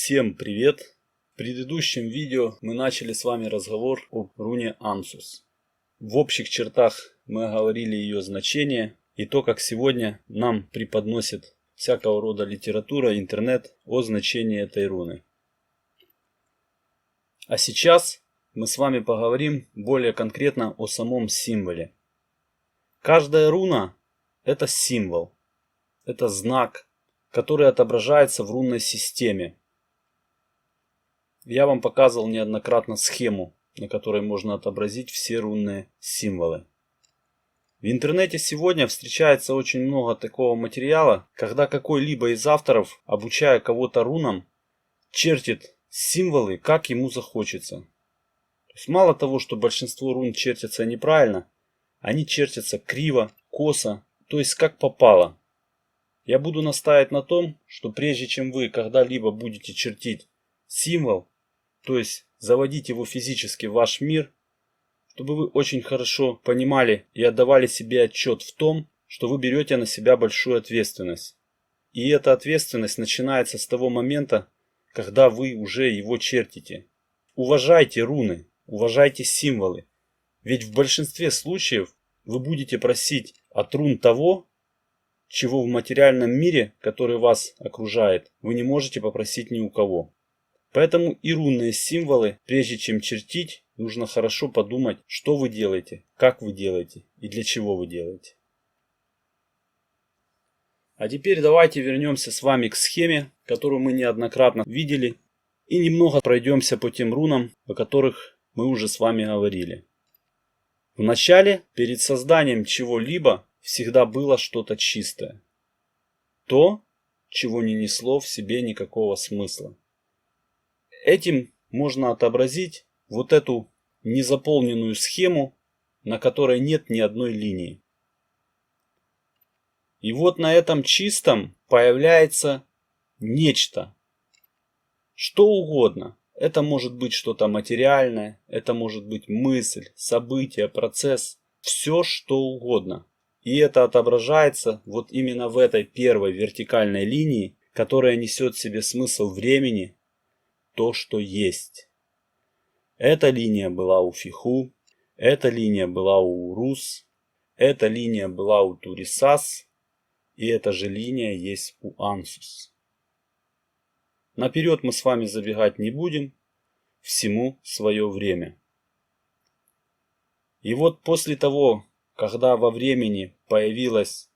Всем привет! В предыдущем видео мы начали с вами разговор об руне Ансус. В общих чертах мы оговорили ее значение и то, как сегодня нам преподносит всякого рода литература, интернет о значении этой руны. А сейчас мы с вами поговорим более конкретно о самом символе. Каждая руна – это символ, это знак, который отображается в рунной системе. Я вам показывал неоднократно схему, на которой можно отобразить все рунные символы. В интернете сегодня встречается очень много такого материала, когда какой-либо из авторов, обучая кого-то рунам, чертит символы, как ему захочется. То есть мало того, что большинство рун чертятся неправильно, они чертятся криво, косо, то есть как попало. Я буду настаивать на том, что прежде чем вы когда-либо будете чертить символ, то есть заводить его физически в ваш мир, чтобы вы очень хорошо понимали и отдавали себе отчет в том, что вы берете на себя большую ответственность. И эта ответственность начинается с того момента, когда вы уже его чертите. Уважайте руны, уважайте символы, ведь в большинстве случаев вы будете просить от рун того, чего в материальном мире, который вас окружает, вы не можете попросить ни у кого. Поэтому и рунные символы, прежде чем чертить, нужно хорошо подумать, что вы делаете, как вы делаете и для чего вы делаете. А теперь давайте вернемся с вами к схеме, которую мы неоднократно видели, и немного пройдемся по тем рунам, о которых мы уже с вами говорили. Вначале, перед созданием чего-либо, всегда было что-то чистое. То, чего не несло в себе никакого смысла. Этим можно отобразить вот эту незаполненную схему, на которой нет ни одной линии. И вот на этом чистом появляется нечто. Что угодно. Это может быть что-то материальное, это может быть мысль, событие, процесс. Все что угодно. И это отображается вот именно в этой первой вертикальной линии, которая несет в себе смысл времени, то, что есть. Эта линия была у Фиху, эта линия была у Урус, эта линия была у Турисас, и эта же линия есть у Ансус. Наперед мы с вами забегать не будем, всему свое время. И вот после того, когда во времени появилось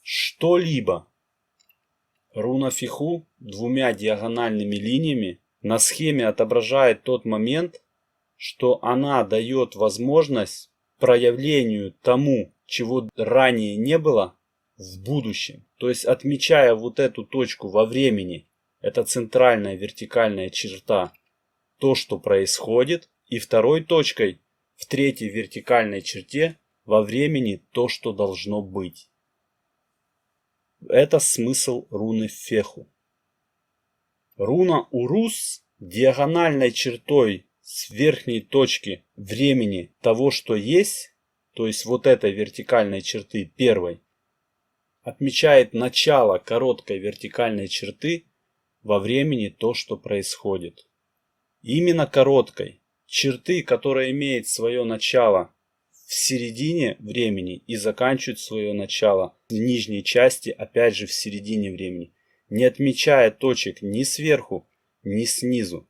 что-либо, руна Фиху двумя диагональными линиями на схеме отображает тот момент, что она дает возможность проявлению тому, чего ранее не было, в будущем. То есть отмечая вот эту точку во времени, это центральная вертикальная черта, то, что происходит, и второй точкой в третьей вертикальной черте во времени то, что должно быть. Это смысл руны Феху. Руна Урус диагональной чертой с верхней точки времени того, что есть, то есть вот этой вертикальной черты первой, отмечает начало короткой вертикальной черты во времени то, что происходит. Именно короткой черты, которая имеет свое начало в середине времени и заканчивает свое начало в нижней части, опять же в середине времени, не отмечая точек ни сверху, ни снизу.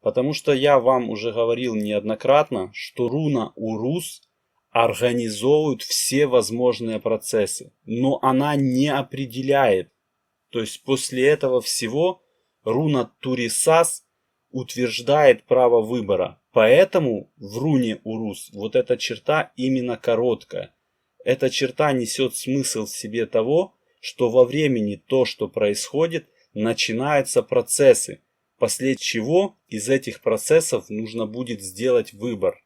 Потому что я вам уже говорил неоднократно, что руна Урус организовывает все возможные процессы, но она не определяет. То есть после этого всего руна Турисас утверждает право выбора. Поэтому в руне Урус вот эта черта именно короткая. Эта черта несет смысл в себе того, что во времени то, что происходит, начинаются процессы, после чего из этих процессов нужно будет сделать выбор.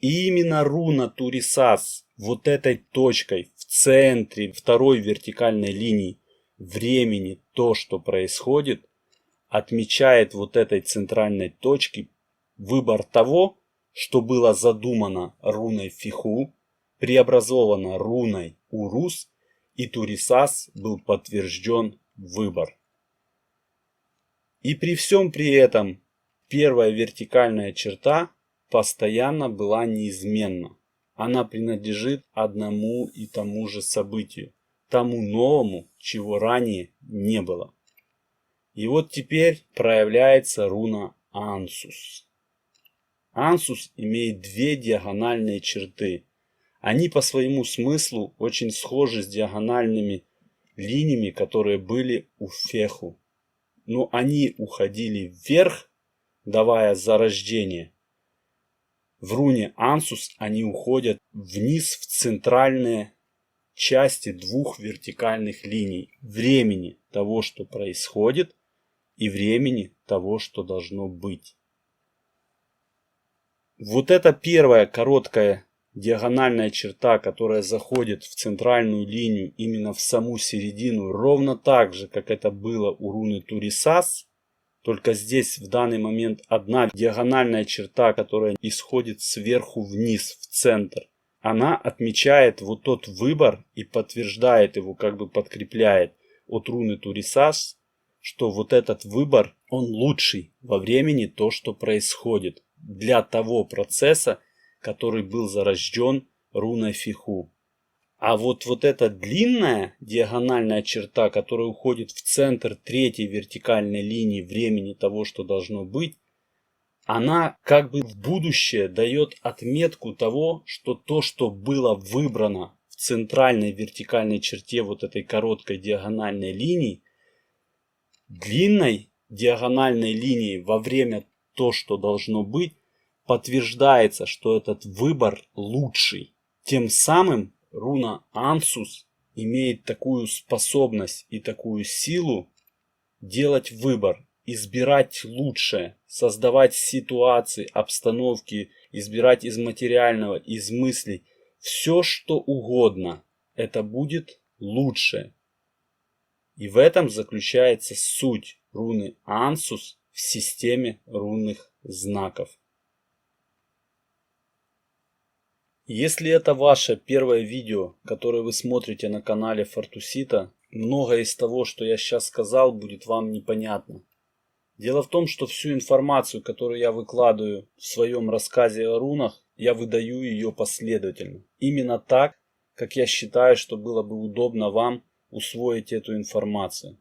И именно руна Турисас вот этой точкой в центре второй вертикальной линии времени то, что происходит, отмечает вот этой центральной точке выбор того, что было задумано руной Фиху, преобразовано руной Урус, и Турисас был подтвержден выбор. И при всем при этом первая вертикальная черта постоянно была неизменна. Она принадлежит одному и тому же событию, тому новому, чего ранее не было. И вот теперь проявляется руна Ансус. Ансус имеет две диагональные черты. Они по своему смыслу очень схожи с диагональными линиями, которые были у Феху. Но они уходили вверх, давая зарождение. В руне Ансус они уходят вниз в центральные части двух вертикальных линий времени того, что происходит, и времени того, что должно быть. Вот эта первая короткая диагональная черта, которая заходит в центральную линию, именно в саму середину, ровно так же, как это было у руны Турисас, только здесь в данный момент одна диагональная черта, которая исходит сверху вниз, в центр. Она отмечает вот тот выбор и подтверждает его, как бы подкрепляет от руны Турисас, что вот этот выбор, он лучший во времени то, что происходит для того процесса, который был зарожден руной Фиху. А вот эта длинная диагональная черта, которая уходит в центр третьей вертикальной линии времени того, что должно быть, она как бы в будущее дает отметку того, что то, что было выбрано в центральной вертикальной черте вот этой короткой диагональной линии, длинной диагональной линии во время то, что должно быть, подтверждается, что этот выбор лучший. Тем самым руна Ансус имеет такую способность и такую силу делать выбор, избирать лучшее, создавать ситуации, обстановки, избирать из материального, из мыслей. Все, что угодно, это будет лучшее. И в этом заключается суть руны Ансус в системе рунных знаков. Если это ваше первое видео, которое вы смотрите на канале Фортусита, многое из того, что я сейчас сказал, будет вам непонятно. Дело в том, что всю информацию, которую я выкладываю в своем рассказе о рунах, я выдаю ее последовательно. Именно так, как я считаю, что было бы удобно вам усвоить эту информацию.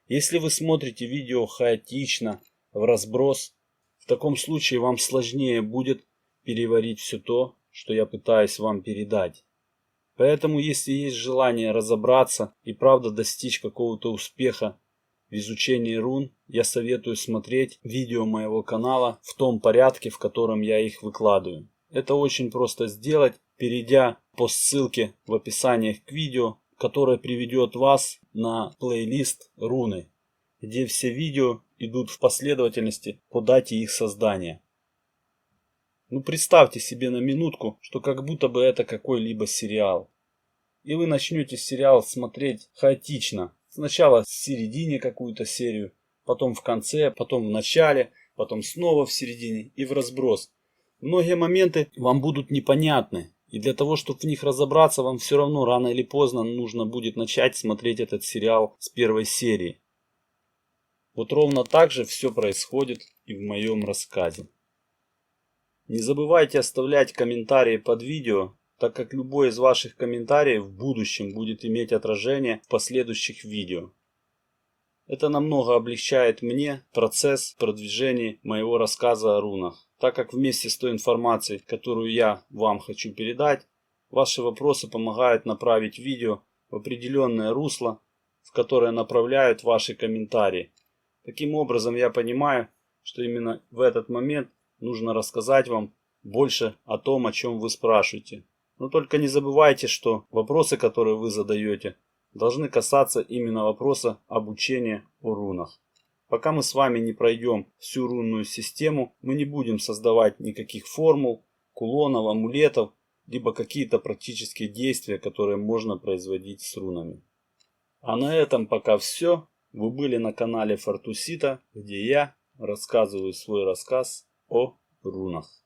Если вы смотрите видео хаотично, в разброс, в таком случае вам сложнее будет переварить все то, что я пытаюсь вам передать. Поэтому, если есть желание разобраться и правда достичь какого-то успеха в изучении рун, я советую смотреть видео моего канала в том порядке, в котором я их выкладываю. Это очень просто сделать, перейдя по ссылке в описании к видео, которая приведет вас на плейлист руны, где все видео идут в последовательности по дате их создания. Ну, представьте себе на минутку, что как будто бы это какой-либо сериал. И вы начнете сериал смотреть хаотично. Сначала в середине какую-то серию, потом в конце, потом в начале, потом снова в середине и в разброс. Многие моменты вам будут непонятны. И для того, чтобы в них разобраться, вам все равно рано или поздно нужно будет начать смотреть этот сериал с первой серии. Вот ровно так же все происходит и в моем рассказе. Не забывайте оставлять комментарии под видео, так как любой из ваших комментариев в будущем будет иметь отражение в последующих видео. Это намного облегчает мне процесс продвижения моего рассказа о рунах, так как вместе с той информацией, которую я вам хочу передать, ваши вопросы помогают направить видео в определенное русло, в которое направляют ваши комментарии. Таким образом, я понимаю, что именно в этот момент нужно рассказать вам больше о том, о чем вы спрашиваете. Но только не забывайте, что вопросы, которые вы задаете, должны касаться именно вопроса обучения о рунах. Пока мы с вами не пройдем всю рунную систему, мы не будем создавать никаких формул, кулонов, амулетов, либо какие-то практические действия, которые можно производить с рунами. А на этом пока все. Вы были на канале Фортусита, где я рассказываю свой рассказ о рунах.